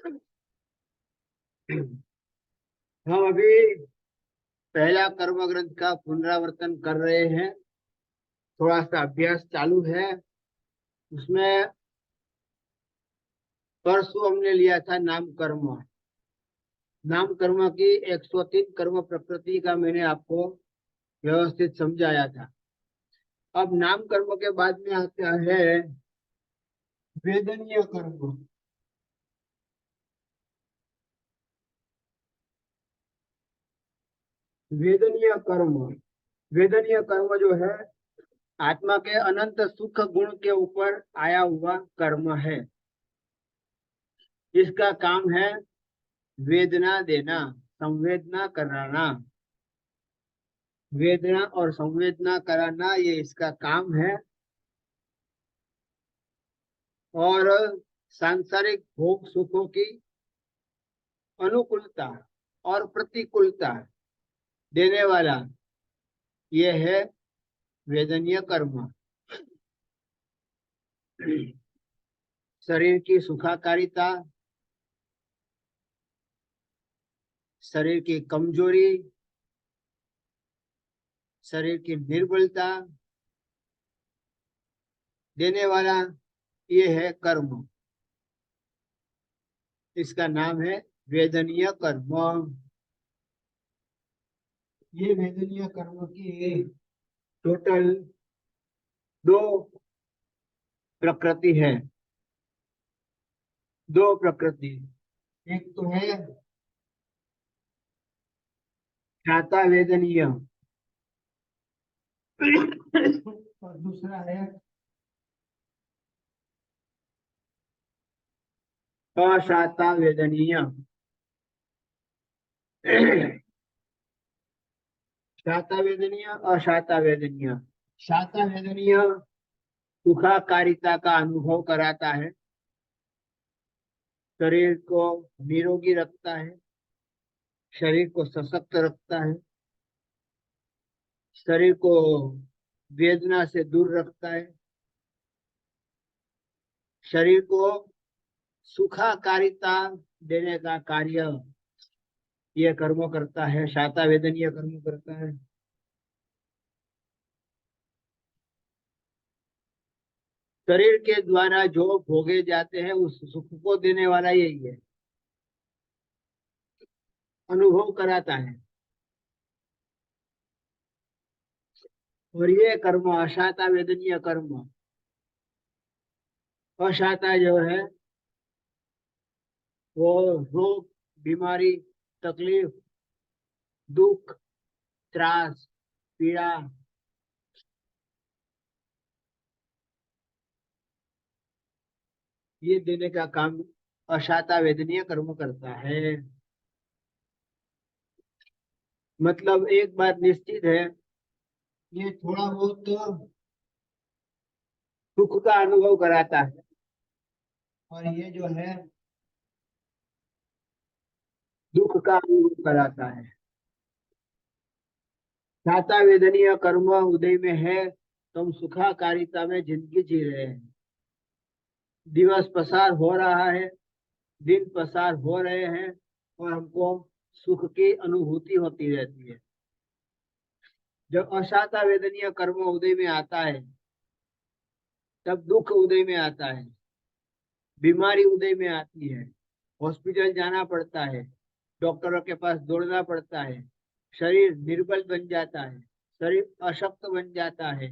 हम अभी पहला कर्म ग्रंथ का पुनरावर्तन कर रहे हैं। थोड़ा सा अभ्यास चालू है उसमें। परसों हमने लिया था नाम कर्म। नाम कर्म की 103 कर्म प्रकृति का मैंने आपको व्यवस्थित समझाया था। अब नाम कर्म के बाद में आता है वेदनीय कर्म। वेदनीय कर्म, वेदनीय कर्म जो है आत्मा के अनंत सुख गुण के ऊपर आया हुआ कर्म है। इसका काम है वेदना देना, संवेदना कराना। वेदना और संवेदना कराना ये इसका काम है। और सांसारिक भोग सुखों की अनुकूलता और प्रतिकूलता देने वाला ये है वेदनीय कर्म। शरीर की सुखाकारिता, शरीर की कमजोरी, शरीर की निर्बलता देने वाला ये है कर्म। इसका नाम है वेदनीय कर्म। ये वेदनीय कर्म की टोटल दो प्रकृति है। दो प्रकृति, एक तो है ख्याता वेदनीय और दूसरा है अशाता वेदनीय। शाता वेदनीय, अशाता वेदनीय। शाता वेदनीय सुखाकारिता का अनुभव कराता है, शरीर को निरोगी रखता है, शरीर को सशक्त रखता है, शरीर को वेदना से दूर रखता है, शरीर को सुखाकारिता देने का कार्य ये कर्म करता है। शाता वेदनीय कर्म करता है। शरीर के द्वारा जो भोगे जाते हैं उस सुख को देने वाला यही है, अनुभव कराता है। और ये कर्म अशाता वेदनीय कर्म। अशाता जो है वो रोग, बीमारी, तकलीफ, दुख, त्रास, पीड़ा ये देने का काम अशाता वेदनीय कर्म करता है। मतलब एक बात निश्चित है, ये थोड़ा बहुत तो सुख का अनुभव कराता है और ये जो है दुख का अनुभव कराता है। शाता वेदनीय कर्म उदय में है तो हम सुखाकारिता में जिंदगी जी रहे हैं। दिवस पसार हो रहा है, दिन पसार हो रहे हैं और हमको सुख की अनुभूति होती रहती है। जब अशाता वेदनीय कर्म उदय में आता है तब दुख उदय में आता है, बीमारी उदय में आती है, हॉस्पिटल जाना पड़ता है, डॉक्टरों के पास दौड़ना पड़ता है, शरीर निर्बल बन जाता है, शरीर अशक्त बन जाता है।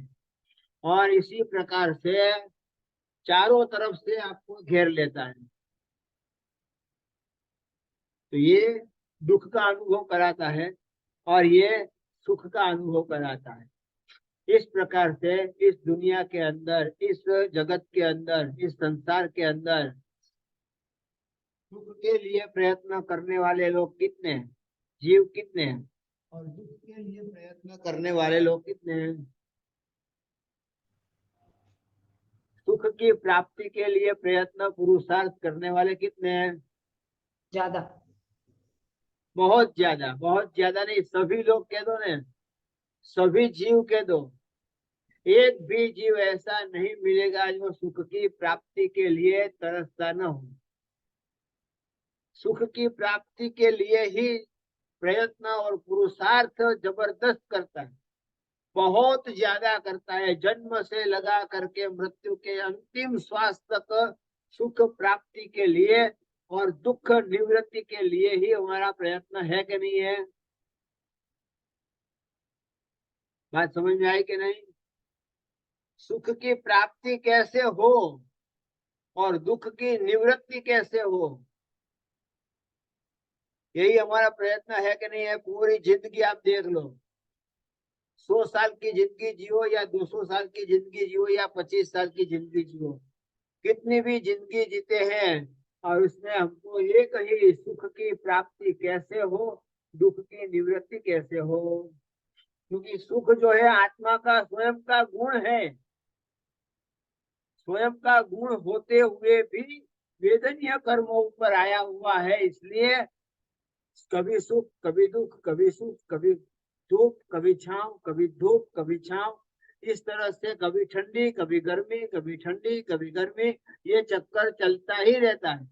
और इसी प्रकार से चारों तरफ से आपको घेर लेता है। तो ये दुख का अनुभव कराता है और ये सुख का अनुभव कराता है। इस प्रकार से इस दुनिया के अंदर, इस जगत के अंदर, इस संसार के अंदर सुख के लिए प्रयत्न करने वाले लोग कितने हैं, जीव कितने हैं, और दुख के लिए प्रयत्न करने वाले लोग कितने हैं। सुख की प्राप्ति के लिए प्रयत्न पुरुषार्थ करने वाले कितने हैं। ज्यादा। बहुत ज्यादा, बहुत ज्यादा नहीं, सभी लोग कह दो ना, सभी जीव कह दो। एक भी जीव ऐसा नहीं मिलेगा जो सुख की प्राप्ति के लिए तरसता न हो। सुख की प्राप्ति के लिए ही प्रयत्न और पुरुषार्थ जबरदस्त करता है, बहुत ज्यादा करता है। जन्म से लगा करके मृत्यु के अंतिम श्वास तक सुख प्राप्ति के लिए और दुख निवृत्ति के लिए ही हमारा प्रयत्न है कि नहीं है? बात समझ में आई कि नहीं? सुख की प्राप्ति कैसे हो और दुख की निवृत्ति कैसे हो, यही हमारा प्रयत्न है कि नहीं है? पूरी जिंदगी आप देख लो, 100 साल की जिंदगी जियो या 200 साल की जिंदगी जियो या 25 साल की जिंदगी जियो, कितनी भी जिंदगी जीते हैं और उसमें हमको एक ही सुख की प्राप्ति कैसे हो, दुख की निवृत्ति कैसे हो। क्योंकि सुख जो है आत्मा का स्वयं का गुण है, स्वयं का गुण होते हुए भी वेदनीय कर्मों पर आया हुआ है। इसलिए कभी सुख कभी दुख, कभी सुख कभी धूप, कभी छांव, कभी धूप कभी छांव, इस तरह से कभी ठंडी कभी गर्मी, कभी ठंडी कभी गर्मी, ये चक्कर चलता ही रहता है,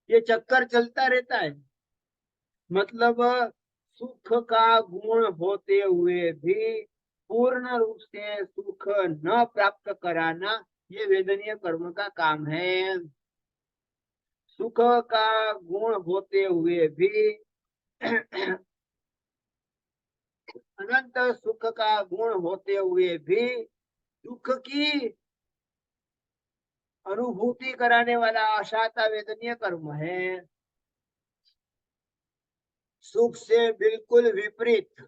ये चक्कर चलता रहता है। मतलब सुख का गुण होते हुए भी पूर्ण रूप से सुख न प्राप्त कराना, ये वेदनीय कर्म का काम है। सुख का गुण होते हुए भी अनंत सुख का गुण होते हुए भी दुख की अनुभूति कराने वाला अशाता वेदनीय कर्म है। सुख से बिल्कुल विपरीत।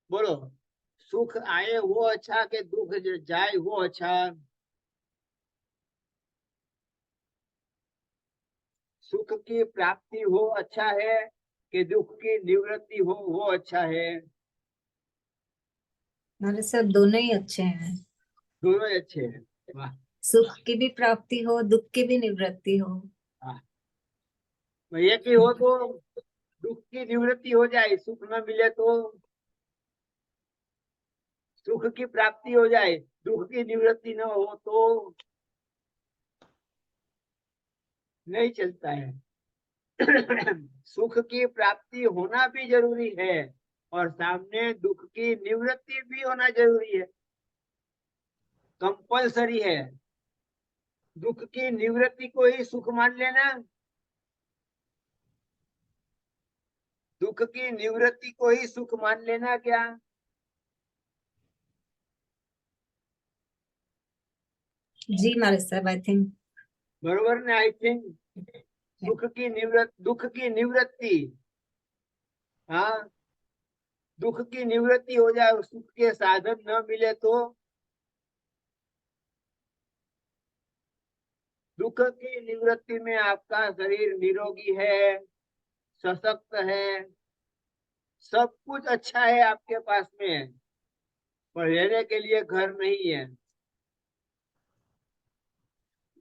बोलो, सुख आए वो अच्छा कि दुख जाए वो अच्छा? सुख की प्राप्ति हो अच्छा है कि दुख की निवृत्ति हो वो अच्छा है? हमारे सब दोनों ही अच्छे हैं। दोनों ही अच्छे हैं। वाह, सुख की भी प्राप्ति हो, दुख की भी निवृत्ति हो। वाह। एक ही हो तो दुख की निवृत्ति हो जाए, सुख न मिले तो सुख की प्राप्ति हो जाए, दुख की निवृत्ति न हो तो नहीं चलता है। सुख की प्राप्ति होना भी जरूरी है और सामने दुख की निवृत्ति भी होना जरूरी है, कंपलसरी है। दुख की निवृत्ति को ही सुख मान लेना, दुख की निवृत्ति को ही सुख मान लेना क्या? जी महाराज साहब, आई थिंक बरोबर ने? आई थिंक सुख की निवृत्ति, दुख की निवृत्ति, हाँ, दुख की निवृत्ति हो जाए, सुख के साधन न मिले तो दुख की निवृत्ति में आपका शरीर निरोगी है, सशक्त है, सब कुछ अच्छा है आपके पास में, पर रहने के लिए घर नहीं है।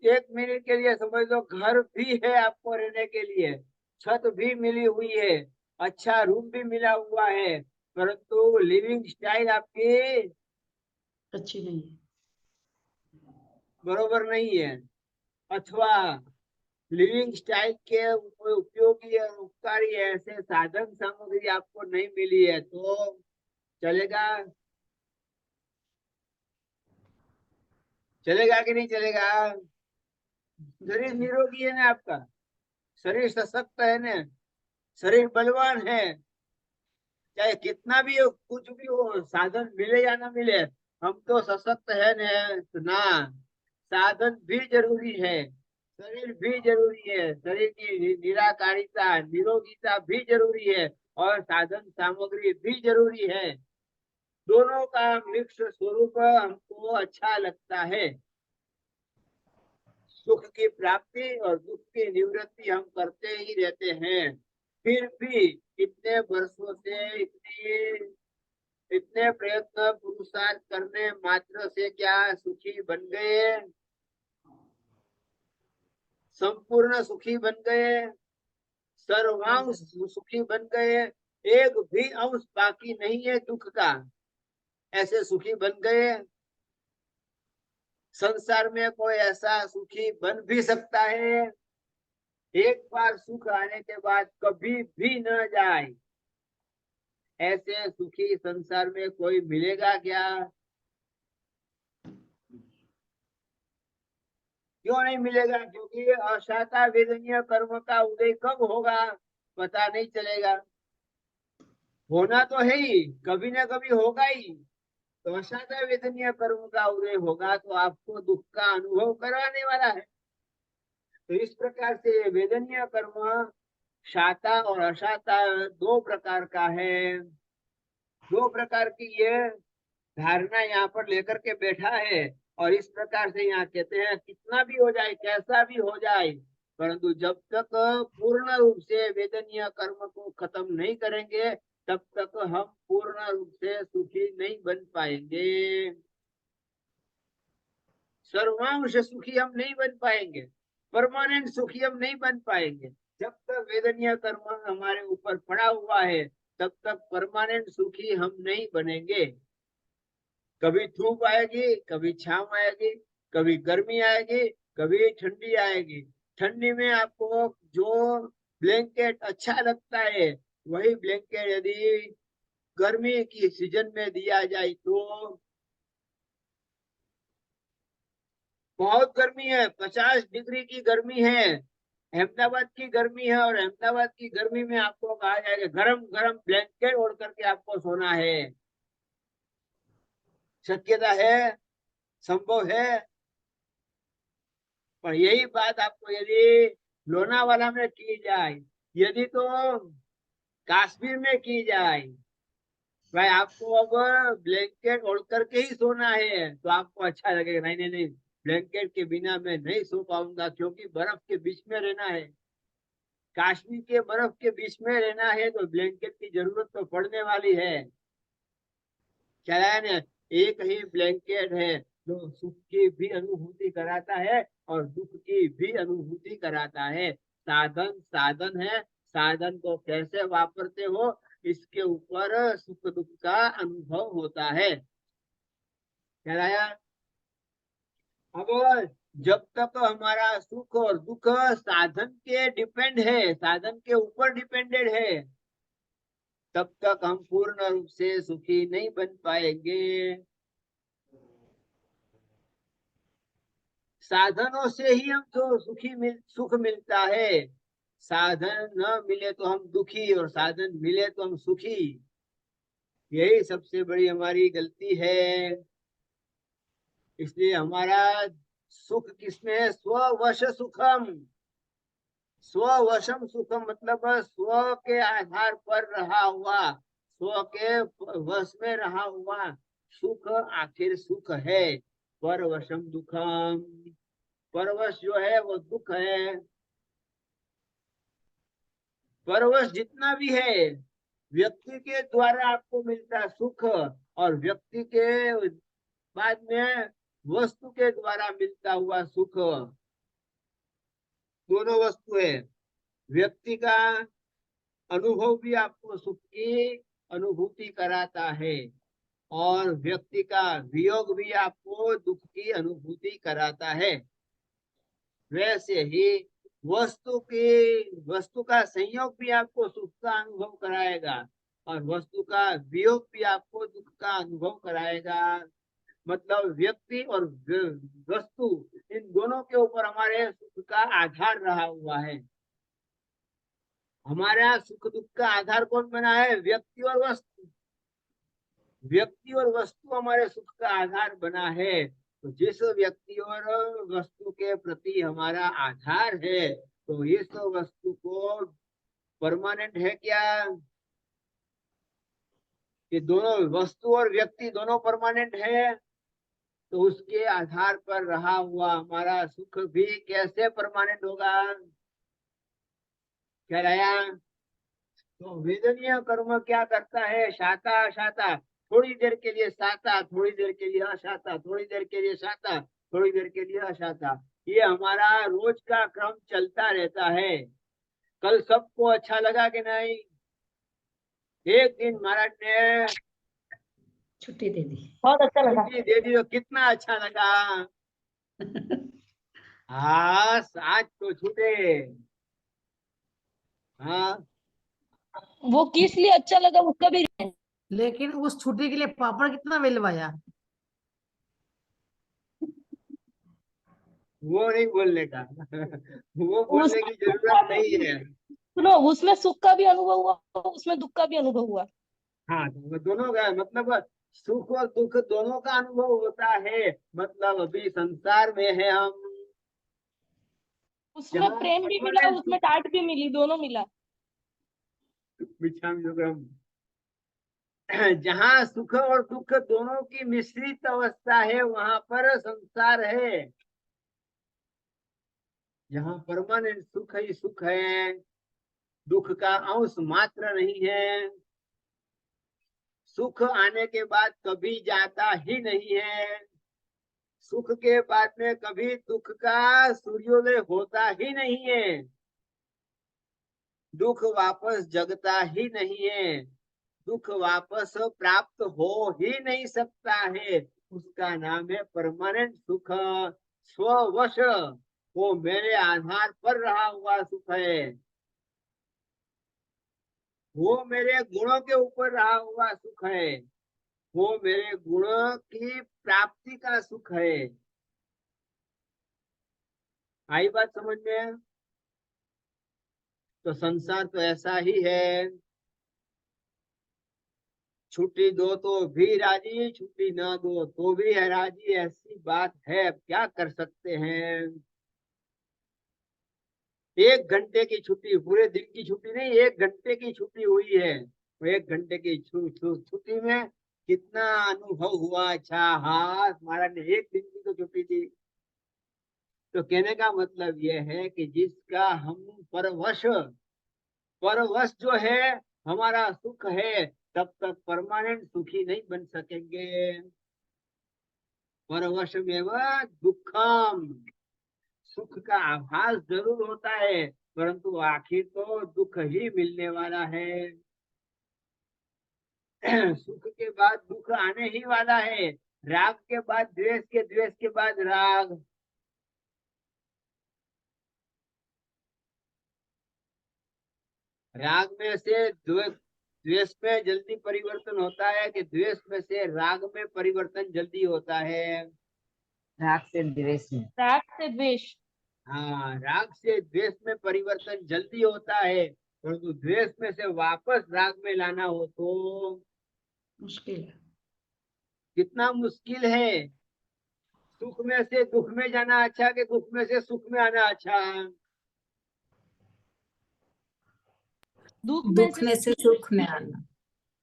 एक मिनट के लिए समझ लो, घर भी है आपको रहने के लिए, छत भी मिली हुई है, अच्छा रूम भी मिला हुआ है, परंतु लिविंग स्टाइल आपकी अच्छी नहीं है, बरोबर नहीं है। अथवा लिविंग स्टाइल के उपयोगी और उपकारी ऐसे साधन सामग्री आपको नहीं मिली है तो चलेगा? चलेगा कि नहीं चलेगा? शरीर निरोगी है ना आपका, शरीर सशक्त है ना, शरीर बलवान है, चाहे कितना भी हो, कुछ भी हो, साधन मिले या ना मिले, हम तो सशक्त है ना। तो ना, साधन भी जरूरी है, शरीर भी जरूरी है, शरीर की निराकारिता निरोगिता भी जरूरी है और साधन सामग्री भी जरूरी है। दोनों का मिक्स स्वरूप हमको अच्छा लगता है। सुख की प्राप्ति और दुख की निवृत्ति हम करते ही रहते हैं, फिर भी इतने वर्षों से इतने प्रयत्न पुरुषार्थ करने मात्र से क्या सुखी बन गए? संपूर्ण सुखी बन गए, सर्वांश सुखी बन गए, एक भी अंश बाकी नहीं है दुख का, ऐसे सुखी बन गए? संसार में कोई ऐसा सुखी बन भी सकता है? एक बार सुख आने के बाद कभी भी न जाए। ऐसे सुखी संसार में कोई मिलेगा क्या? क्यों नहीं मिलेगा? क्योंकि अशाता वेदनीय कर्म का उदय कब होगा पता नहीं चलेगा। होना तो है ही, कभी ना कभी होगा ही। तो अशाता वेदनीय कर्म का उदय होगा तो आपको दुख का अनुभव करवाने वाला है। तो इस प्रकार से वेदनीय कर्म शाता और अशाता दो प्रकार का है। दो प्रकार की ये धारणा यहाँ पर लेकर के बैठा है। और इस प्रकार से यहाँ कहते हैं कितना भी हो जाए, कैसा भी हो जाए, परंतु जब तक पूर्ण रूप से वेदनीय कर्म को खत्म नहीं करेंगे तब तक हम पूर्ण रूप से सुखी नहीं बन पाएंगे। सर्वांश सुखी हम नहीं बन पाएंगे, परमानेंट सुखी हम नहीं बन पाएंगे। जब तक वेदनीय कर्म हमारे ऊपर पड़ा हुआ है तब तक परमानेंट सुखी हम नहीं बनेंगे। कभी धूप आएगी, कभी छांव आएगी, कभी गर्मी आएगी, कभी ठंडी आएगी। ठंडी में आपको जो ब्लैंकेट अच्छा लगता है वही ब्लैंकेट यदि गर्मी की सीजन में दिया जाए तो बहुत गर्मी है, 50 डिग्री की गर्मी है, अहमदाबाद की गर्मी है, और अहमदाबाद की गर्मी में आपको कहा जाएगा गरम गरम ब्लैंकेट ओढ़ करके आपको सोना है। शक्यता है, संभव है। पर यही बात आपको यदि लोनावाला में की जाए, यदि तो कश्मीर में की जाए, भाई आपको अब ब्लैंकेट ओढ़ करके ही सोना है तो आपको अच्छा लगेगा। नहीं नहीं नहीं, ब्लैंकेट के बिना मैं नहीं सो पाऊंगा क्योंकि बर्फ के बीच में रहना है। कश्मीर के बर्फ के बीच में रहना है तो ब्लैंकेट की जरूरत तो पड़ने वाली है। क्या है ना, एक ही ब्लैंकेट है जो सुख की भी अनुभूति कराता है और दुख की भी अनुभूति कराता है। साधन साधन है, साधन को कैसे वापरते हो इसके ऊपर सुख दुख का अनुभव होता है। क्या है? अब जब तक हमारा सुख और दुख साधन के डिपेंड है, साधन के ऊपर डिपेंडेड है, तब तक हम पूर्ण रूप से सुखी नहीं बन पाएंगे। साधनों से ही हम जो सुख मिलता है। साधन न मिले तो हम दुखी और साधन मिले तो हम सुखी। यही सबसे बड़ी हमारी गलती है। इसलिए हमारा सुख किसमें है? स्ववश सुखम। स्ववशम सुखम मतलब स्व के आधार पर रहा हुआ, स्व के वश में रहा हुआ सुख आखिर सुख है। परवशम दुखम, परवश जो है वो दुख है। परवश जितना भी है व्यक्ति के द्वारा आपको मिलता सुख और व्यक्ति के बाद में वस्तु के द्वारा मिलता हुआ सुख, दोनों वस्तु है। व्यक्ति का अनुभव भी आपको सुख की अनुभूति कराता है और व्यक्ति का वियोग भी आपको दुख की अनुभूति कराता है। वैसे ही वस्तु का संयोग भी आपको सुख का अनुभव कराएगा और वस्तु का वियोग भी आपको दुख का अनुभव कराएगा। मतलब व्यक्ति और वस्तु इन दोनों के ऊपर हमारे सुख का आधार रहा हुआ है। हमारा सुख दुख का आधार कौन बना है? व्यक्ति और वस्तु। व्यक्ति और वस्तु हमारे सुख का आधार बना है। तो जिस व्यक्ति और वस्तु के प्रति हमारा आधार है तो इस वस्तु को परमानेंट है क्या? कि दोनों वस्तु और व्यक्ति दोनों परमानेंट है तो उसके आधार पर रहा हुआ हमारा सुख भी कैसे परमानेंट होगा? क्या रहा? तो वेदनीय कर्म क्या करता है? शाता अशाता, थोड़ी देर के लिए शाता, थोड़ी देर के लिए अशाता, थोड़ी देर के लिए शाता, थोड़ी देर के लिए अशाता। ये हमारा रोज का क्रम चलता रहता है। कल सबको अच्छा लगा कि नहीं? एक दिन महाराज ने छुट्टी दे दी। बहुत अच्छा लगा। छुट्टी दे दी तो कितना अच्छा लगा। हाँ आज तो छूटे। हाँ, वो किस लिए अच्छा लगा उसका भी लेकिन उस छुट्टी के लिए पापड़ कितना मिलवाया? वो नहीं बोलने का। वो बोलने की उसमें जरूरत नहीं है। सुनो, उसमें सुख का भी अनुभव हुआ, उसमें दुख का भी अनुभव हुआ। हाँ, तो वो दोनों का मतलब सुख और दुख दोनों का अनुभव होता है। मतलब अभी संसार में है हम, उसमें जहाँ प्रेम भी मिला, परमानेंट उसमें डांट भी मिली, दोनों मिला। मिच्छामि दुक्कड़म, जहाँ सुख और दुख दोनों की मिश्रित अवस्था है, वहां पर संसार है। जहाँ परमानेंट सुख ही सुख है, दुख का अंश मात्र नहीं है। सुख आने के बाद कभी जाता ही नहीं है। सुख के बाद में कभी दुख का सूर्योदय होता ही नहीं है। दुख वापस जगता ही नहीं है। दुख वापस प्राप्त हो ही नहीं सकता है। उसका नाम है परमानेंट सुख, स्ववश। वो मेरे आधार पर रहा हुआ सुख है। वो मेरे गुणों के ऊपर रहा हुआ सुख है। वो मेरे गुणों की प्राप्ति का सुख है। आई बात समझ में? तो संसार तो ऐसा ही है। छुट्टी दो तो भी राजी, छुट्टी ना दो तो भी है राजी। ऐसी बात है, अब क्या कर सकते हैं। 1 घंटे की छुट्टी, पूरे दिन की छुट्टी नहीं, 1 घंटे की छुट्टी हुई है। तो 1 घंटे की छुट्टी में कितना अनुभव हुआ। अच्छा, हाँ, महाराज ने 1 दिन की तो छुट्टी दी। तो कहने का मतलब यह है कि जिसका हम परवश, परवश जो है, हमारा सुख है, तब तक परमानेंट सुखी नहीं बन सकेंगे। परवश में वह दुखम, सुख का आभास जरूर होता है, परंतु आखिर तो दुख ही मिलने वाला है। सुख के बाद दुख आने ही वाला है। राग के बाद द्वेष, के द्वेष के बाद राग। राग में से द्वेष में जल्दी परिवर्तन होता है कि द्वेष में से राग में परिवर्तन जल्दी होता है? राग से द्वेष में। राग से द्वेष। हाँ, राग से द्वेष में परिवर्तन जल्दी होता है, परंतु द्वेष में से वापस राग में लाना हो तो मुश्किल है। कितना मुश्किल है। सुख में से दुख में जाना अच्छा कि दुख में से सुख में आना अच्छा? दुख में से सुख में आना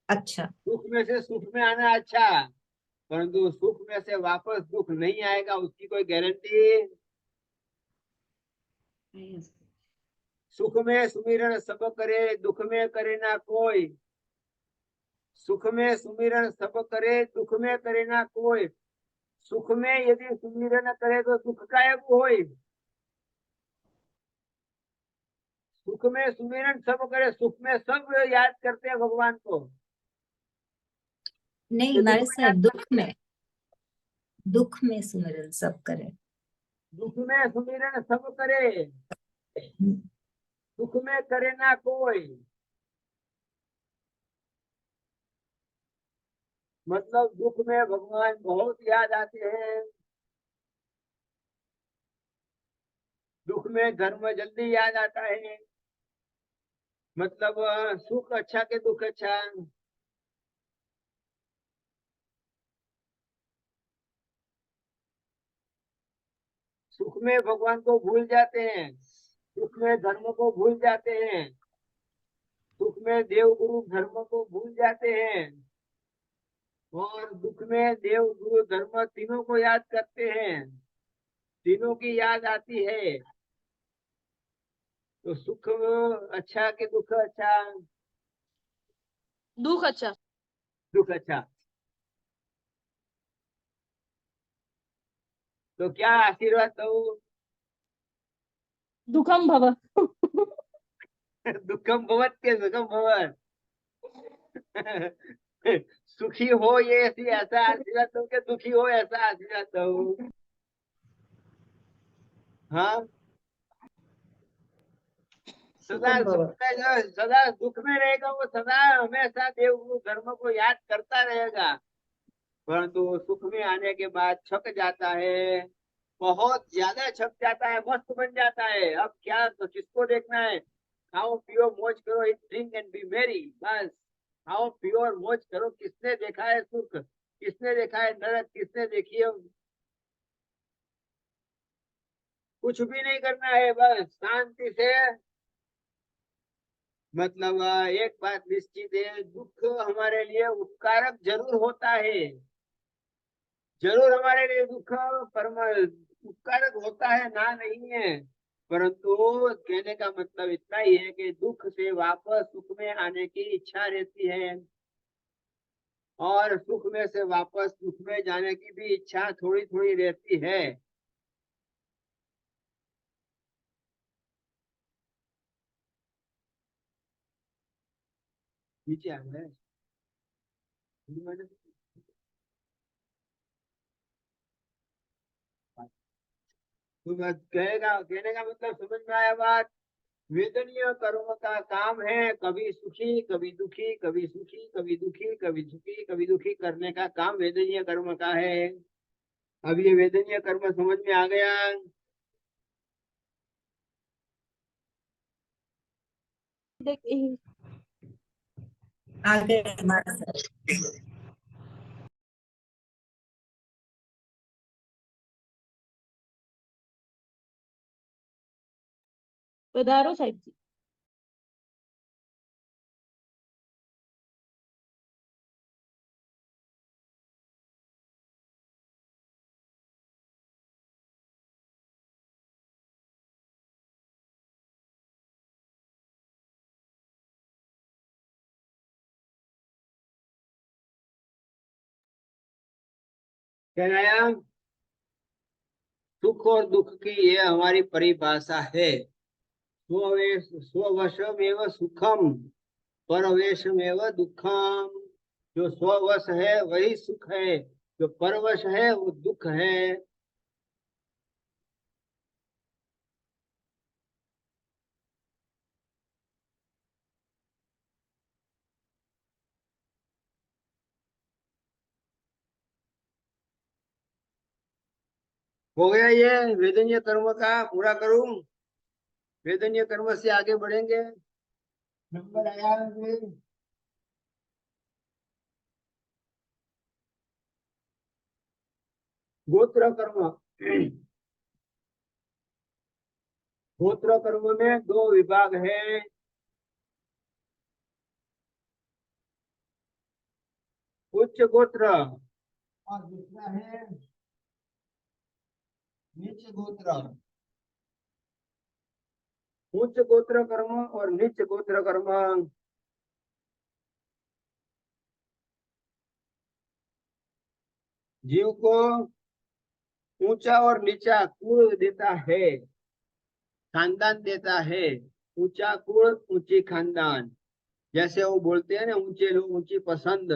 अच्छा। सुख में से सुख में आना अच्छा, परंतु सुख में से वापस दुख नहीं आएगा, उसकी कोई गारंटी? नहीं है। सुख में सुमिरन सब करे, दुख में करे ना कोई। सुख में सुमिरन सब करे, दुख में करे ना कोई। सुख में यदि सुमिरन करे तो सुख कायक होय। सुख में सुमिरन सब करे, सुख में सब याद करते हैं भगवान को। नहीं ये दुख हमारे में सर, याद करते हैं। दुख में सुमिरन सब करे। दुख में सुमिरन सब करे, सुख में करे ना कोई। मतलब दुख में भगवान बहुत याद आते हैं। दुख में धर्म जल्दी याद आता है। मतलब सुख अच्छा के दुख अच्छा। सुख में भगवान को भूल जाते हैं, सुख में धर्म को भूल जाते हैं, सुख में देव गुरु धर्म को भूल जाते हैं, और दुख में देव गुरु धर्म तीनों को याद करते हैं। तीनों की याद आती है। तो सुख अच्छा कि दुख अच्छा? दुख अच्छा। दुख अच्छा। तो क्या आशीर्वाद दो? दुखम भव। दुखम भवत के सुखम भवत। सुखी हो ये ऐसी ऐसा आशीर्वाद दो कि दुखी हो ऐसा आशीर्वाद दो। हाँ, सदा सुखम भव। सुख में जो सदा दुख में रहेगा वो सदा हमेशा देवगुरु धर्म को याद करता रहेगा, परंतु वो सुख में आने के बाद छक जाता है, बहुत ज्यादा छक जाता है, मस्त बन जाता है। अब क्या तो किसको देखना है, खाओ पियो मौज करो, इट ड्रिंक एंड बी मेरी, बस खाओ पियो और मौज करो। किसने देखा है सुख, किसने देखा है नरक, किसने देखी है, कुछ भी नहीं करना है, बस शांति से। मतलब एक बात निश्चित है, दुख हमारे लिए उपकारक जरूर होता है, जरूर हमारे लिए दुख परम उपकारक होता है, ना नहीं है, परंतु कहने का मतलब इतना ही है कि दुख से वापस सुख में आने की इच्छा रहती है, और सुख में से वापस दुख में जाने की भी इच्छा थोड़ी थोड़ी रहती है। नीचे आ गए। तो बस कहने का मतलब समझ में आया बात। वेदनीय कर्म का काम है कभी सुखी कभी दुखी, कभी सुखी कभी दुखी, कभी सुखी कभी दुखी करने का काम वेदनीय कर्म का है। अब ये वेदनीय कर्म समझ में आ गया। देखिए आगे हमारा सर। पधारो साहिब जी। कहना सुख और दुख की ये हमारी परिभाषा है। स्ववशमेव सुखम परवेशमेव दुखम। जो स्ववश है वही सुख है, जो परवश है वो दुख है। हो गया ये वेदनीय कर्म का, पूरा करूं। वेदनीय कर्म से आगे बढ़ेंगे। नंबर आया है गोत्र कर्म। गोत्र कर्म में दो विभाग है। उच्च गोत्र और दूसरा है नीच गोत्र। उच्च गोत्र कर्म और नीच गोत्र कर्म जीव को ऊंचा और नीचा कुल देता है, खानदान देता है। ऊंचा कुल ऊंची खानदान, जैसे वो बोलते हैं ना, ऊंचे लोग ऊंची पसंद।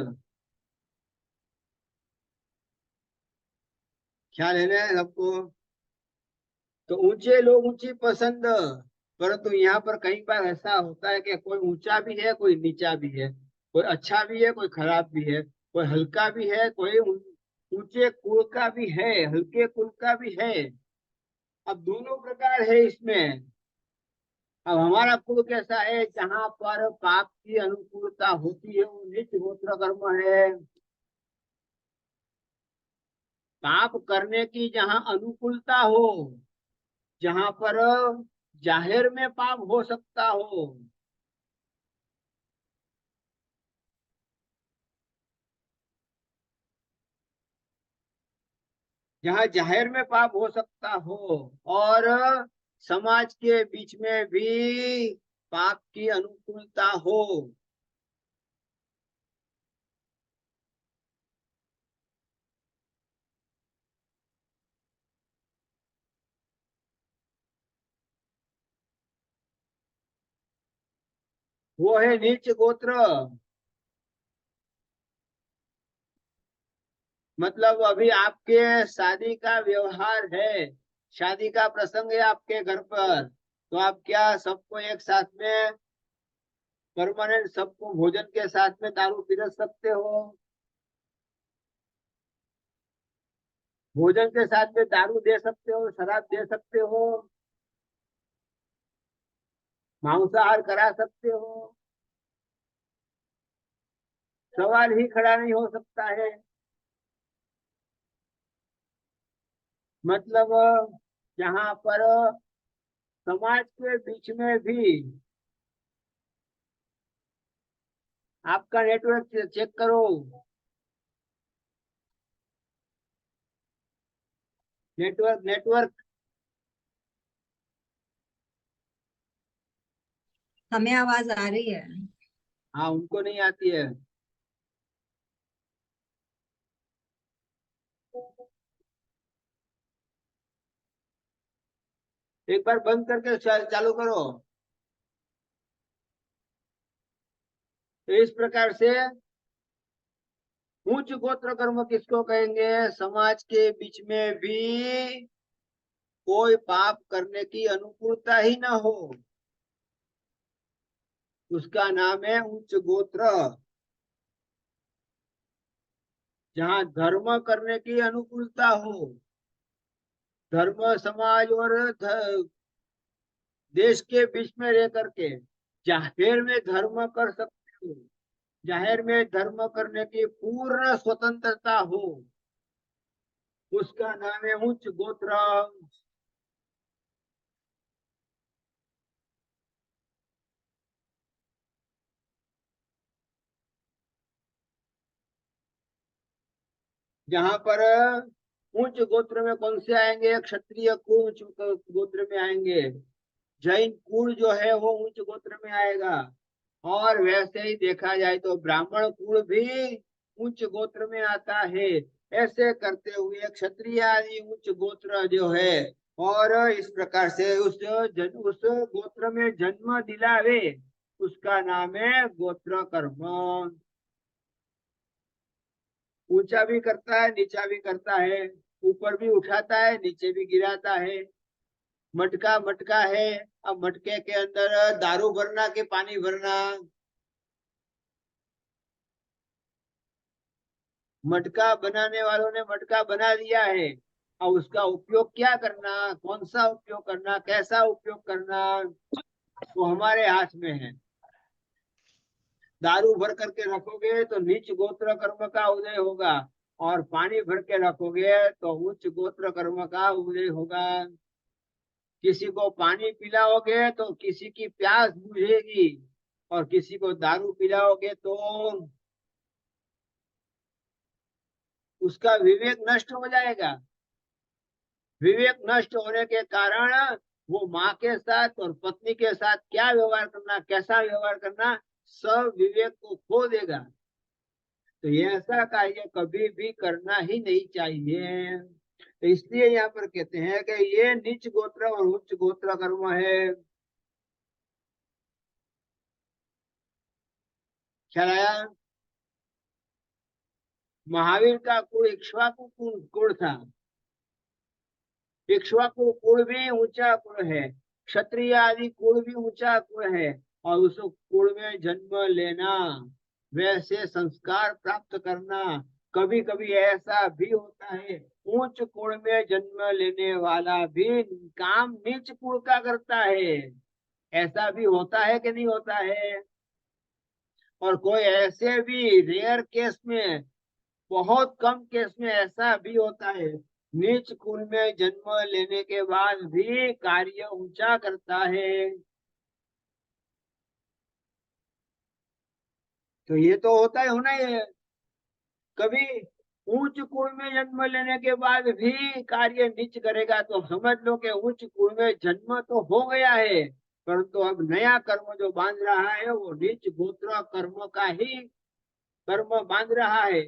ख्याल है ना सबको। तो ऊंचे लोग ऊंची पसंद, परंतु यहाँ पर कई बार ऐसा होता है कि कोई ऊंचा भी है कोई नीचा भी है, कोई अच्छा भी है कोई खराब भी है, कोई हल्का भी है कोई ऊंचे कुल का भी है, हल्के कुल का भी है। अब दोनों प्रकार है इसमें। अब हमारा कुल कैसा है, जहाँ पर पाप की अनुकूलता होती है वो नीच गोत्र कर्म है। पाप करने की जहाँ अनुकूलता हो, जहाँ पर जाहिर में पाप हो सकता हो, जहाँ जाहिर में पाप हो सकता हो और समाज के बीच में भी पाप की अनुकूलता हो, वो है नीच गोत्र। मतलब अभी आपके शादी का व्यवहार है, शादी का प्रसंग है आपके घर पर, तो आप क्या सबको एक साथ में परमानेंट सबको भोजन के साथ में दारू पिला सकते हो? भोजन के साथ में दारू दे सकते हो, शराब दे सकते हो, मांसाहार करा सकते हो? सवाल ही खड़ा नहीं हो सकता है। मतलब यहाँ पर समाज के बीच में भी आपका नेटवर्क चेक करो। नेटवर्क नेटवर्क हमें आवाज आ रही है। हाँ, उनको नहीं आती है। एक बार बंद करके चालू करो। तो इस प्रकार से उच्च गोत्र कर्म किसको कहेंगे? समाज के बीच में भी कोई पाप करने की अनुकूलता ही ना हो, उसका नाम है उच्च गोत्र। जहाँ धर्म करने की अनुकूलता हो, धर्म समाज और देश के बीच में रह करके जाहिर में धर्म कर सकते हो, जाहिर में धर्म करने की पूर्ण स्वतंत्रता हो, उसका नाम है उच्च गोत्र। जहाँ पर उच्च गोत्र में कौन से आएंगे? क्षत्रिय कुल उच्च गोत्र में आएंगे, जैन कुल जो है वो उच्च गोत्र में आएगा, और वैसे ही देखा जाए तो ब्राह्मण कुल भी उच्च गोत्र में आता है। ऐसे करते हुए क्षत्रिय आदि उच्च गोत्र जो है, और इस प्रकार से उस गोत्र में जन्म दिलावे, उसका नाम है गोत्र कर्म। ऊंचा भी करता है, नीचा भी करता है, ऊपर भी उठाता है, नीचे भी गिराता है। मटका मटका है, अब मटके के अंदर दारू भरना के पानी भरना? मटका बनाने वालों ने मटका बना दिया है, और उसका उपयोग क्या करना, कौन सा उपयोग करना, कैसा उपयोग करना, वो हमारे हाथ में है। दारू भर करके रखोगे तो नीच गोत्र कर्म का उदय होगा, और पानी भर के रखोगे तो उच्च गोत्र कर्म का उदय होगा। किसी को पानी पिलाओगे तो किसी की प्यास बुझेगी, और किसी को दारू पिलाओगे तो उसका विवेक नष्ट हो जाएगा। विवेक नष्ट होने के कारण वो माँ के साथ और पत्नी के साथ क्या व्यवहार करना, कैसा व्यवहार करना, सब विवेक को खो देगा। तो ये ऐसा कार्य कभी भी करना ही नहीं चाहिए। तो इसलिए यहाँ पर कहते हैं कि ये नीच गोत्र और उच्च गोत्र कर्म है। ख्याल आया? महावीर का कुल इक्ष्वाकु कुल था। इक्ष्वाकु कुल भी ऊंचा कुल है, क्षत्रिय आदि कुल भी ऊंचा कुल है, और उस कुल में जन्म लेना, वैसे संस्कार प्राप्त करना, कभी कभी ऐसा भी होता है उच्च कुल में जन्म लेने वाला भी काम नीच कुल का करता है। ऐसा भी होता है कि नहीं होता है? और कोई ऐसे भी रेयर केस में, बहुत कम केस में ऐसा भी होता है, नीच कुल में जन्म लेने के बाद भी कार्य ऊंचा करता है। तो ये तो होता है, होना ही है। कभी उच्च कुल में जन्म लेने के बाद भी कार्य नीच करेगा तो समझ लो कि उच्च कुल में जन्म तो हो गया है, परंतु अब नया कर्म जो बांध रहा है वो नीच गोत्र कर्म का ही कर्म बांध रहा है।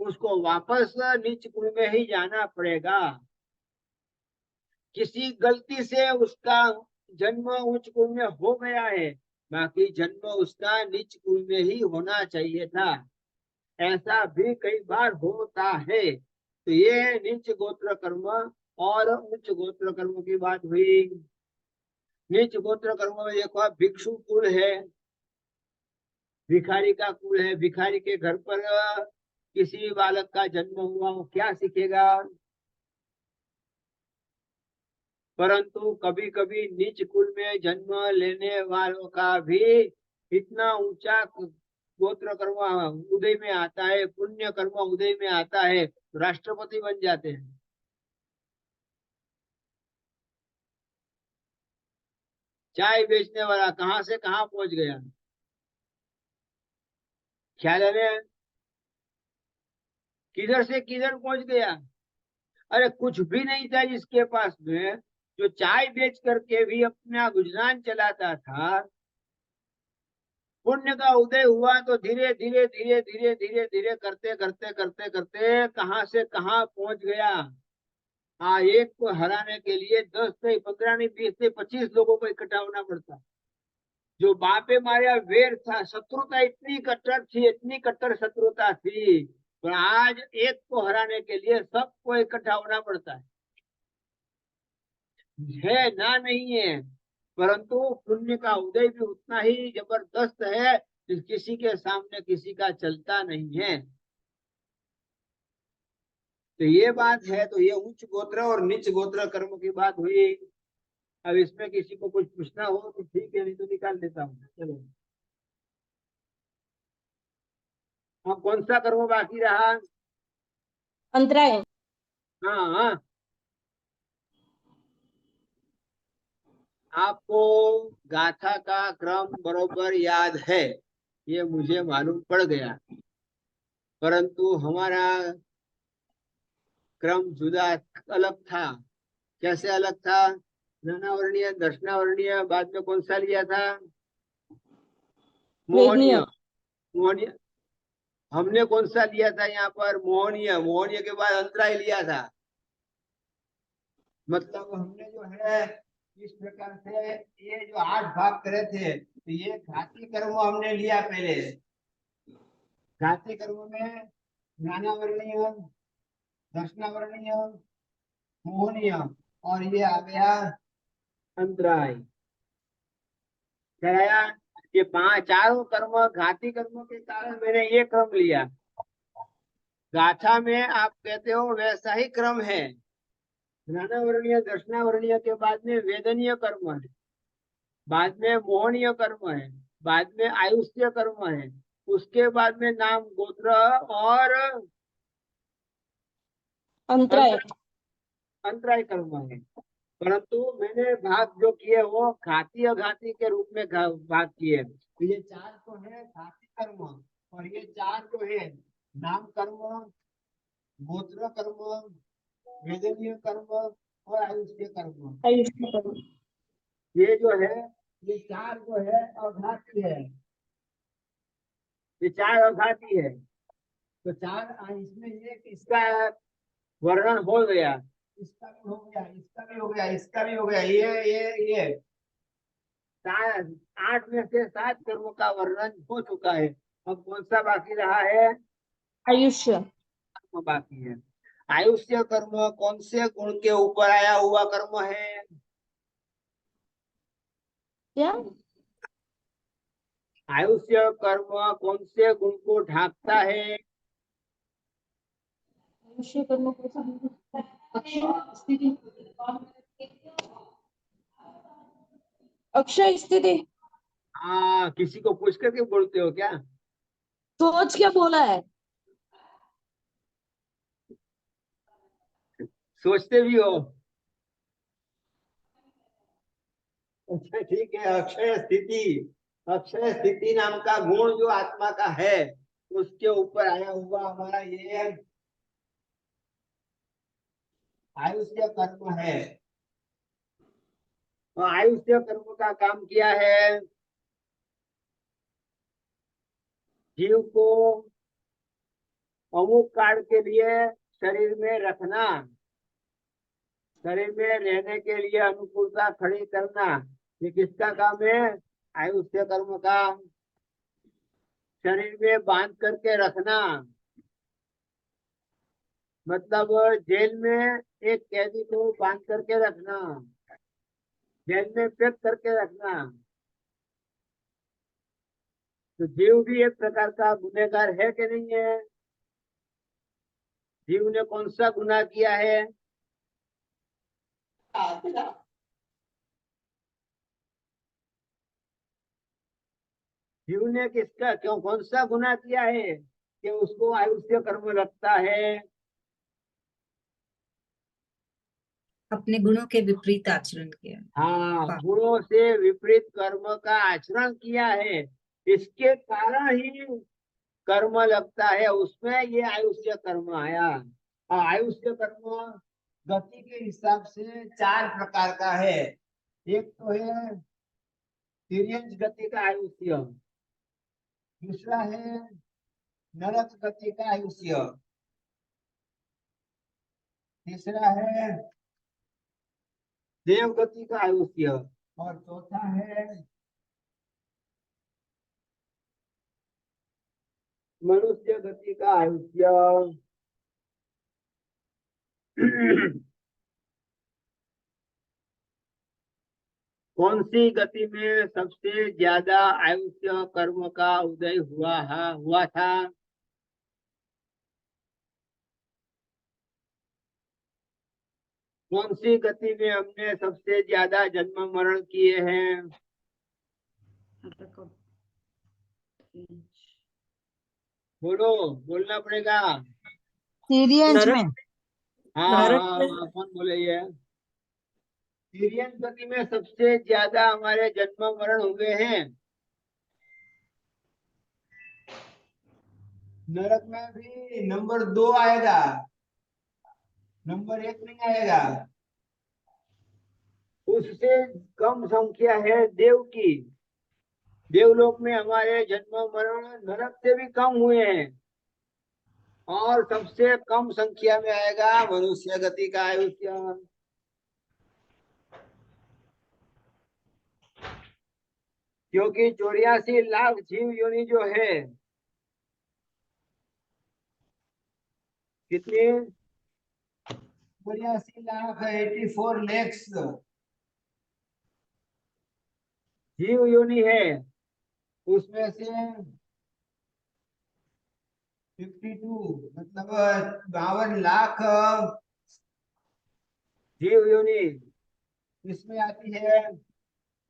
उसको वापस नीच कुल में ही जाना पड़ेगा। किसी गलती से उसका जन्म उच्च कुल में हो गया है, बाकी जन्म उसका नीच कुल में ही होना चाहिए था। ऐसा भी कई बार होता है। तो ये नीच गोत्र कर्म और उच्च गोत्र कर्म की बात हुई। नीच गोत्र कर्म में देखो आप, भिक्षु कुल है, भिखारी का कुल है। भिखारी के घर पर किसी बालक का जन्म हुआ, वो क्या सीखेगा? परंतु कभी कभी नीच कुल में जन्म लेने वालों का भी इतना ऊंचा गोत्र कर्म उदय में आता है, पुण्य कर्म उदय में आता है, राष्ट्रपति बन जाते हैं। चाय बेचने वाला कहां से कहां पहुंच गया, ख्याल है? किधर से किधर पहुंच गया। अरे कुछ भी नहीं था जिसके पास में, जो चाय बेच करके भी अपना गुजरान चलाता था, पुण्य का उदय हुआ तो धीरे धीरे धीरे धीरे धीरे धीरे करते करते करते करते कहां से कहां पहुंच गया। हाँ, एक को हराने के लिए 10 से 15 नहीं, 20 से 25 लोगों को इकट्ठा होना पड़ता। जो बापे मारा वेर था, शत्रुता इतनी कट्टर थी, इतनी कट्टर शत्रुता थी, पर आज एक को हराने के लिए सबको इकट्ठा होना पड़ता है ना, नहीं है। परंतु पुण्य का उदय भी उतना ही जबरदस्त है कि किसी के सामने किसी का चलता नहीं है। तो ये बात है। तो ये उच्च गोत्र और नीच गोत्र कर्म की बात हुई। अब इसमें किसी को कुछ पूछना हो तो ठीक है, नहीं तो निकाल देता हूँ। चलो, अब कौन सा कर्म बाकी रहा? अंतराय। हाँ हाँ, आपको गाथा का क्रम बरोबर याद है, ये मुझे मालूम पड़ गया। परंतु हमारा क्रम जुदा, अलग था। कैसे अलग था? नानावर्णीय, दर्शनावर्णीय, बाद में कौन सा लिया था? मोहनीय। वेदनीय। मोहनीय हमने कौन सा लिया था यहाँ पर? मोहनीय। मोहनीय के बाद अंतराय लिया था। मतलब हमने जो है इस प्रकार से ये जो 8 भाग करे थे, तो ये घाती कर्म हमने लिया पहले। घाती कर्म में नानावर्णीय, दर्शनावर्णीय, मोहनीय, और ये आ गया अंतराय। कराया। ये 5 चारों कर्म घाती कर्मों के कारण मैंने ये क्रम लिया। गाथा में आप कहते हो वैसा ही क्रम है। नानावर्णीय, दर्शनावर्णीय के बाद में वेदनीय कर्म है, बाद में मोहनीय कर्म है, बाद में आयुष्य कर्म है, उसके बाद में नाम गोत्र और अंतराय। अंतराय कर्म है। परंतु मैंने भाग जो किए वो घाती अघाती के रूप में भाग किए। तो ये 4 तो है घाती कर्म, और ये 4 जो है नाम कर्म, गोत्र कर्म, वेदनीय कर्म और आयुष्य कर्म। आयुष्य कर्म। ये जो है, ये 4 जो है अघाती है, ये 4 अघाती है। तो 4 इसमें ये इसका वर्णन हो गया, इसका भी हो गया, इसका भी हो गया, इसका भी हो गया। ये 8 में से 7 कर्मों का वर्णन हो चुका है। अब कौन सा बाकी रहा है? आयुष्य। कर्म बाकी है। आयुष्य कर्म कौन से गुण के ऊपर आया हुआ कर्म है? क्या? आयुष्य कर्म कौन से गुण को ढांकता है? आयुष्य कर्म अक्षय स्थिति। अक्षय स्थिति। हाँ, किसी को पूछ करके बोलते हो क्या? सोच क्या बोला है? सोचते भी हो? अच्छा ठीक है। अक्षय स्थिति, अक्षय स्थिति नाम का गुण जो आत्मा का है, उसके ऊपर आया हुआ हमारा ये आयुष्य कर्म है। और आयुष्य कर्म का काम किया है जीव को अमुक काल के लिए शरीर में रखना, शरीर में रहने के लिए अनुकूलता खड़ी करना। ये किसका काम है? आयुष्य कर्म का। शरीर में बांध करके रखना, मतलब जेल में एक कैदी को बांध करके रखना, जेल में पैक करके रखना। तो जीव भी एक प्रकार का गुनहगार है कि नहीं है? जीव ने कौन सा गुनाह किया है? जीव ने किसका क्यों कौन सा गुनाह किया है कि उसको आयुष्य कर्म लगता है? अपने गुणों के विपरीत आचरण किया। हाँ, पाप। गुणों से विपरीत कर्म का आचरण किया है, इसके कारण ही कर्म लगता है, उसमें ये आयुष्य कर्म आया। और आयुष्य कर्म गति के हिसाब से 4 प्रकार का है। एक तो है तिर्यंच गति का आयुष्य, दूसरा है नरक गति का आयुष्य, तीसरा है देव गति का आयुष्य, और चौथा है मनुष्य गति का आयुष्य। कौन सी गति में सबसे ज्यादा आयुष्य कर्म का उदय हुआ था? कौन सी गति में हमने सबसे ज्यादा जन्म मरण किए हैं? बोलो, बोलना पड़ेगा। तिर्यंच नरक में। हाँ नरक हाँ में हाँ, कौन बोले ये? तिर्यंच गति में सबसे ज्यादा हमारे जन्म मरण हुए हैं। नरक में भी नंबर 2 आएगा, नंबर 1 नहीं आएगा। उससे कम संख्या है देव की। देवलोक में हमारे जन्म मरण नरक से भी कम हुए हैं। और सबसे कम संख्या में आएगा मनुष्य गति का आयुष्य। क्योंकि 84 लाख जीव योनि जो है, कितनी? 84 लाख 84 लैक्स जीव योनि है। उसमें से 52 मतलब 52 लाख जीव योनि इसमें आती है।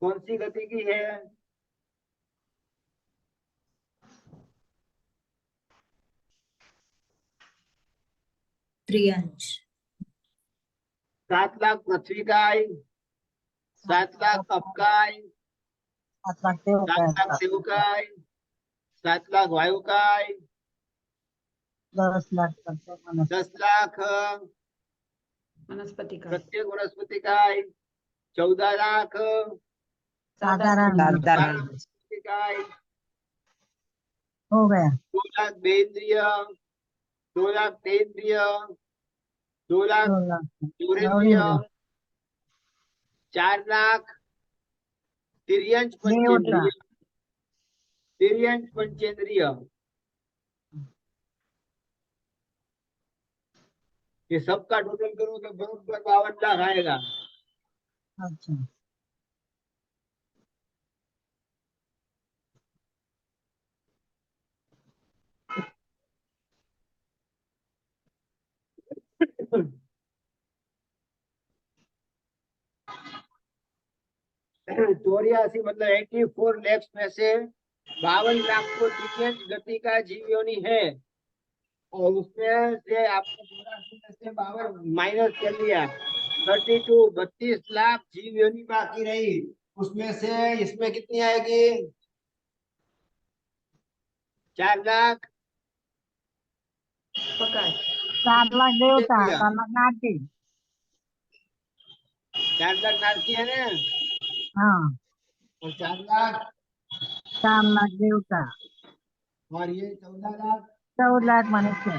कौन सी गति की है? त्रियंश। 7 लाख पृथ्वी का आई, 7 लाख अप का आई, 7 लाख देव का आई, 7 लाख वायु का आई, 10 लाख 10 लाख वनस्पति का प्रत्येक वनस्पति का आई, 14 लाख साधारण साधारण वनस्पति का आई, हो गया। 2 लाख बेंद्रिय, 2 लाख तेंद्रिय, 2 लाख 2 लाख सूर्येंद्रिय, 4 लाख तिर्यंच देवता। पंचेंद्रिय, तिर्यंच पंचेंद्रिय। ये सबका टोटल करो तो बराबर 52 लाख आएगा। अच्छा, चौरासी मतलब 84 लैक्स में से 52 लाख को तिर्यंच गति का जीव योनि है। और उसमें से आपको 84 में से 52 माइनस कर लिया, 32 लाख जीव योनि बाकी रही। उसमें से इसमें कितनी आएगी? 4 लाख पका है 4 लाख देवता, दिया। 4 लाख नाटी। 4 लाख नारकी है ना, हाँ, और 4 लाख 4 लाख देवता, और ये 14 लाख 14 लाख मनुष्य।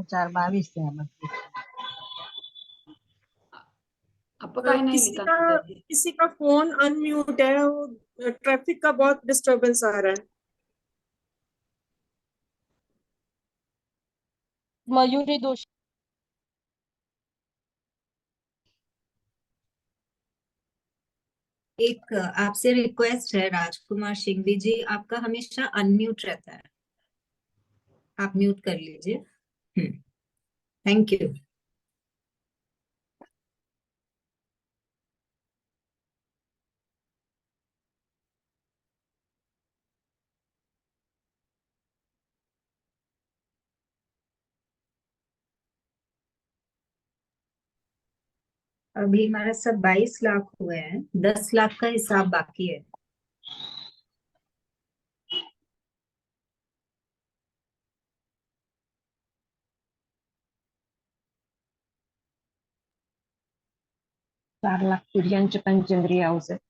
4 22 है आपका ही नहीं किसी लिखा का माता जी। किसी का फोन अनम्यूट है, वो ट्रैफिक का बहुत डिस्टरबेंस आ रहा है। मयूरी दोषी। एक आपसे रिक्वेस्ट है राजकुमार सिंघवी जी, आपका हमेशा अनम्यूट रहता है, आप म्यूट कर लीजिए। Thank you. अभी हमारा सब 22 लाख हुए हैं, 10 लाख का हिसाब बाकी है। चार लाख तिर्यांचे पंचेंद्रिय आवश्यक।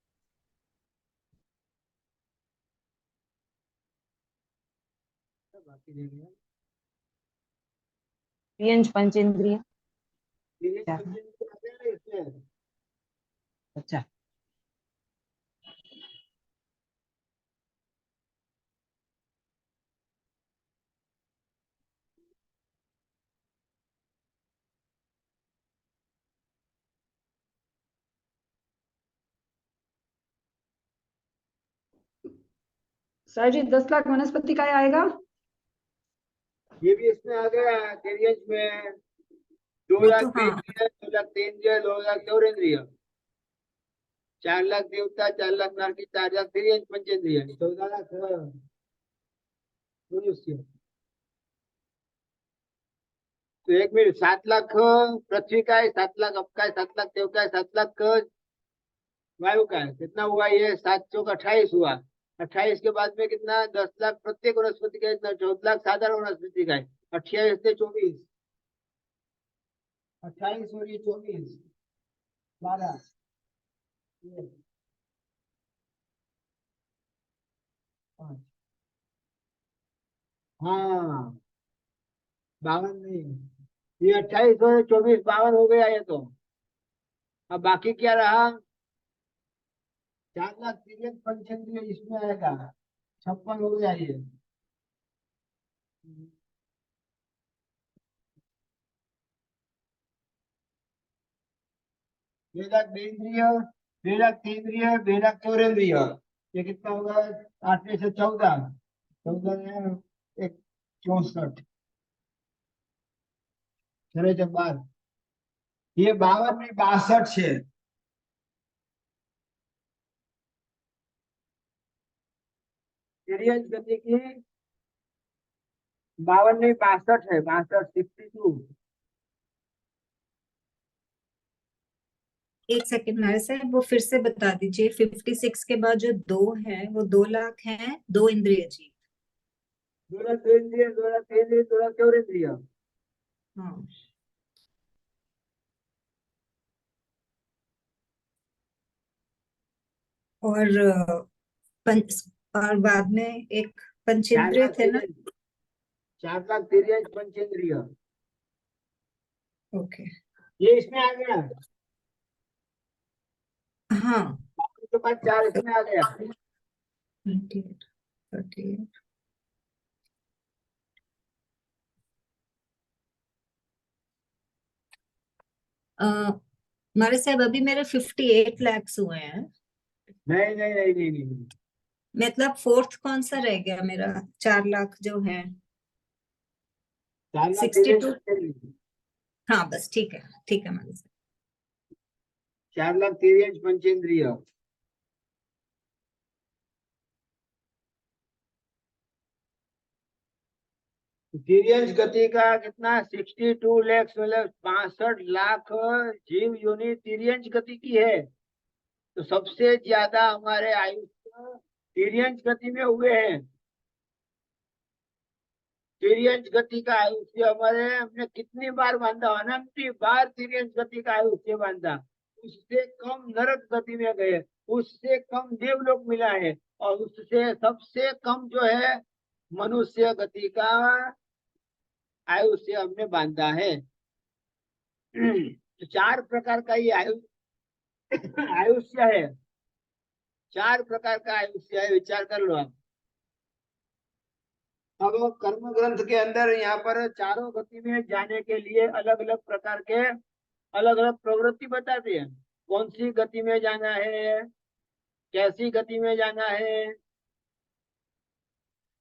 बाकी रह गया तिर्यंच पंचेंद्रिय। तिर्यंच क्या? पंचेंद्रिय आ गया ना इसमें। अच्छा, सर जी 10 लाख वनस्पति काय आएगा? ये भी इसमें आ गया तिर्यंच में। 2 वो लाख तो हाँ, पेंद्रिय, 2 लाख तेंद्रिय, 2 लाख गौरेंद्रिय, 4 लाख देवता, 4 लाख नारकी, 4 लाख तिर्यंच पंचेंद्रिय, 14 लाख मनुष्य। तो 1 मिनट, 7 लाख पृथ्वी का है, 7 लाख अप का है, 7 लाख देव का है, 7 लाख वायु का है। कितना हुआ ये? 7 चौक 28 हुआ। 28 के बाद में कितना? 10 लाख प्रत्येक वनस्पति का, इतना 14 लाख साधारण वनस्पति का है। 28 से 24, 28 और ये 24, 12, ये 5, हाँ 52 नहीं, ये 28 और 24 52 हो गया ये तो। अब बाकी क्या रहा? 4 लाख तिरक पंचेंद्रिय इसमें आएगा, 56 हो गया ये। 2 लाख बेंद्रिय, 2 लाख तेंद्रिय, 2 लाख चौरेंद्रिय, ये कितना होगा? 8 में से 14, 14 में 1, 64, चले जब बार, ये 52 में 62 है। तिर्यंच गति की 52 में 62 है, 62, 62। एक सेकंड नारे साहब, वो फिर से बता दीजिए। 56 के बाद जो 2 है वो 2 लाख है, 2 इंद्रिय जी। 2 लाख तेंद्रिय, 2 लाख तेंद्रिय, 2 लाख चौरेंद्रिय। हाँ, और पंच, और बाद में एक 4 पंचेंद्रिय लाख थे ना? तिर्यंच, 4 लाख तिर्यंच पंचेंद्रिय, ओके, ये इसमें आ गया। हाँ। उसके बाद 4 इसमें आ गया। 28, 38। मारे साहब अभी मेरे 58 लैक्स हुए हैं, नहीं नहीं नहीं नहीं नहीं, मतलब फोर्थ कौन सा रह गया मेरा? 4 लाख जो है, 4 लाख तिर्यंच 62। पंचेंद्रिय, हाँ बस ठीक है, ठीक है मारे साहब। 4 लाख तिर्यंच पंचेंद्रिय। तिर्यंच गति का कितना? 62 लाख, मतलब 65 लाख जीव योनि तिर्यंच गति की है। तो सबसे ज्यादा हमारे आयुष्य तिर्यंच गति में हुए हैं। तिर्यंच गति का आयुष्य हमारे, हमने कितनी बार बांधा? अनंत बार तिर्यंच गति का आयुष्य बांधा। उससे कम नरक गति में गए, उससे कम देवलोक मिला है, और उससे सबसे कम जो है मनुष्य गति का आयुष्य हमने बांधा है। तो 4 प्रकार का ये आयुष्य है, 4 प्रकार का आयुष्य है, विचार कर लो आप। अब कर्म ग्रंथ के अंदर यहाँ पर चारों गति में जाने के लिए अलग अलग प्रकार के अलग अलग प्रवृत्ति बताते हैं। कौन सी गति में जाना है, कैसी गति में जाना है?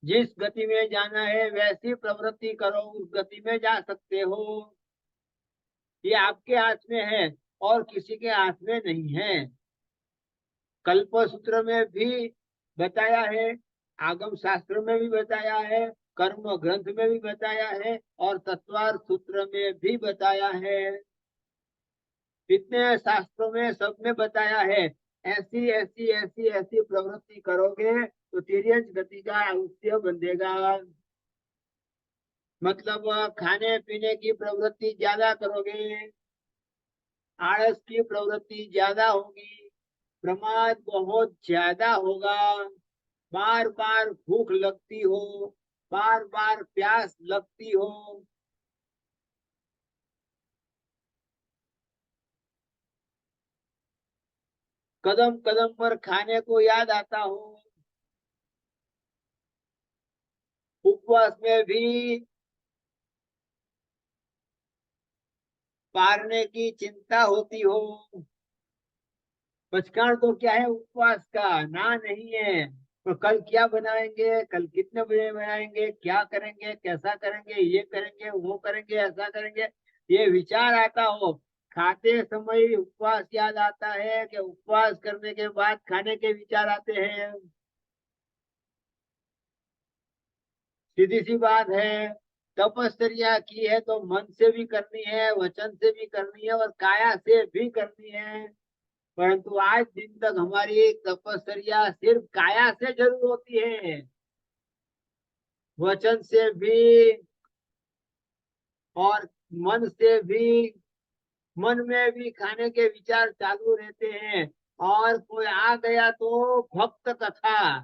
जिस गति में जाना है वैसी प्रवृत्ति करो, उस गति में जा सकते हो। ये आपके हाथ में है और किसी के हाथ में नहीं है। कल्प सूत्र में भी बताया है, आगम शास्त्र में भी बताया है, कर्म ग्रंथ में भी बताया है और तत्वार्थ सूत्र में भी बताया है। इतने शास्त्रों में सब में बताया है, ऐसी ऐसी ऐसी ऐसी प्रवृत्ति करोगे तो तिर्यंच गति का आयुष्य बंधेगा। मतलब खाने पीने की प्रवृत्ति ज्यादा करोगे, आलस की प्रवृत्ति ज्यादा होगी, प्रमाद बहुत ज्यादा होगा, बार बार भूख लगती हो, बार बार प्यास लगती हो, कदम कदम पर खाने को याद आता हो, उपवास में भी पारने की चिंता होती हो। पचकाण तो क्या है उपवास का, ना नहीं है। तो कल क्या बनाएंगे, कल कितने बजे बनाएंगे, क्या करेंगे, कैसा करेंगे, ये करेंगे, वो करेंगे, ऐसा करेंगे, ये विचार आता हो। खाते समय उपवास याद आता है कि उपवास करने के बाद खाने के विचार आते हैं? सीधी सी बात है। तपस्या की है तो मन से भी करनी है, वचन से भी करनी है और काया से भी करनी है। परंतु आज दिन तक हमारी तपस्या सिर्फ काया से जरूर होती है, वचन से भी और मन से भी। मन में भी खाने के विचार चालू रहते हैं और कोई आ गया तो भक्त कथा,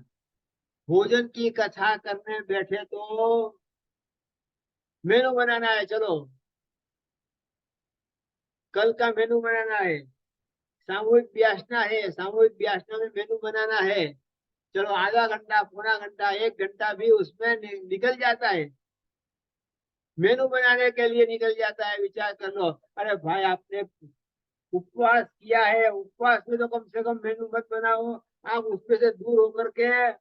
भोजन की कथा करने बैठे तो मेनू बनाना है, चलो कल का मेनू बनाना है, सामूहिक व्यासना है, सामूहिक व्यासना में मेनू बनाना है। चलो आधा घंटा, पौना घंटा, 1 घंटा भी उसमें निकल जाता है, मेनू बनाने के लिए निकल जाता है। विचार कर लो, अरे भाई आपने उपवास किया है, उपवास में तो कम से कम मेनू मत बनाओ। आप उसमें से दूर होकर के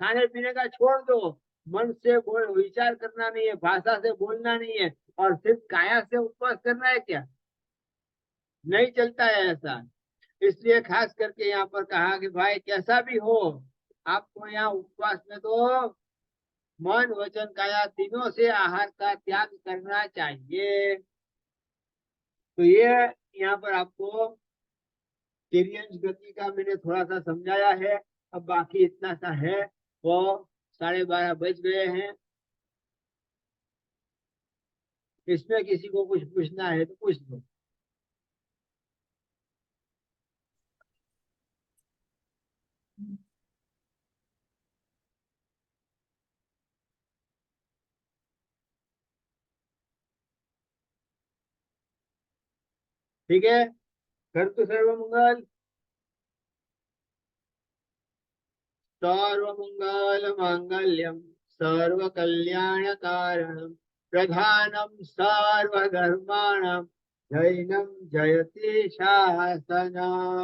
खाने पीने का छोड़ दो, मन से बोल, विचार करना नहीं है, भाषा से बोलना नहीं है और सिर्फ काया से उपवास करना है क्या? नहीं चलता है ऐसा। इसलिए खास करके यहाँ पर कहा कि भाई कैसा भी हो, आपको यहाँ उपवास में तो मन वचन काया तीनों से आहार का त्याग करना चाहिए। तो ये यहाँ पर आपको तिर्यंच गति का मैंने थोड़ा सा समझाया है। अब बाकी इतना सा है, वो 12:30 बज गए हैं। इसमें किसी को कुछ पूछना है तो पूछ लो। ठीक है, कर तो सर्वमंगल, सर्वमंगल मांगल्यम, सर्व कल्याण कारणम, प्रधानम सर्वधर्माणाम, जैनम जयति शासनम।